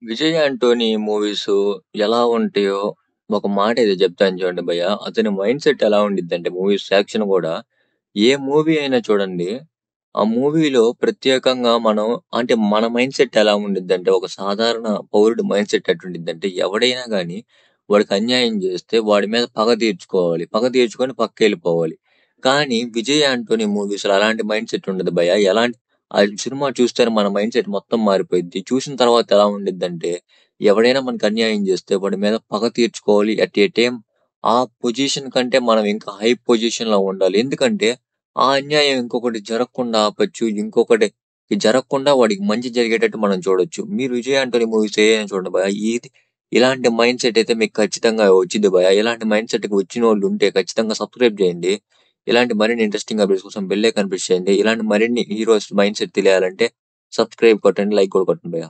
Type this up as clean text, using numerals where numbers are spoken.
'Vijay Anthony' movies ఎలా ఉంటాయో ఒక మాటైతే చెప్తాను చూడండి భయ్య. అతని మైండ్‌సెట్ ఎలా ఉండిద్దంటే మూవీస్ యాక్షన్ గూడా ఏ మూవీ అయినా చూడండి, ఆ మూవీలో ప్రత్యేకంగా మనం అంటే మన మైండ్‌సెట్ ఎలా ఉండిద్దంటే ఒక సాధారణ పౌరుడి మైండ్‌సెట్ ఎట్టుండిద్దంటే ఎవడైనా గాని వాడికి అన్యాయం చేస్తే వాడి మీద పగ తీర్చుకోవాలి. పగ తీర్చుకొని పక్కకెళ్ళిపోవాలి. కానీ 'విజయ్ యాంటోనీ' మూవీస్‌లో అలాంటి మైండ్‌సెట్ ఉండదు భయ్య. ఆ సినిమా చూస్తేనే మన మైండ్‌సెట్ మొత్తం మారిపోయిద్ది. చూసిన తర్వాత ఎలా ఉండిద్దంటే, ఎవడైనా మనకు అన్యాయం చేస్తే వాడి మీద పగ తీర్చుకోవాలి. అట్ ఏ టైమ్ ఆ పొజిషన్ కంటే మనం ఇంకా హై పొజిషన్‌లో ఉండాలి. ఎందుకంటే, ఆ అన్యాయం ఇంకొకటి జరగకుండా ఆపొచ్చు. ఇంకొకటికి జరగకుండా వాడికి మంచి జరిగేటట్టు మనం చూడొచ్చు. మీరు 'విజయ్ ఆంటోనీ' మూవీస్ ఏయైనా చూడండి భయ్యా. ఇలాంటి మైండ్‌సెట్ అయితే మీకు ఖచ్చితంగా వచ్చిద్ది భయ్యా. ఇలాంటి మైండ్‌సెట్‌కి వచ్చినోళ్ళు ఉంటే ఖచ్చితంగా సబ్స్క్రైబ్ చేయండి. ఇలాంటి మరిన్ని ఇంట్రెస్టింగ్ అప్డేట్స్ కోసం బెల్ ఐకాన్ ప్రెస్ చేయండి. ఇలాంటి మరిన్ని హీరోస్ మైండ్‌సెట్ తెలియాలంటే సబ్స్క్రైబ్ కొట్టండి. లైక్ కూడా కొట్టండి భయ్యా.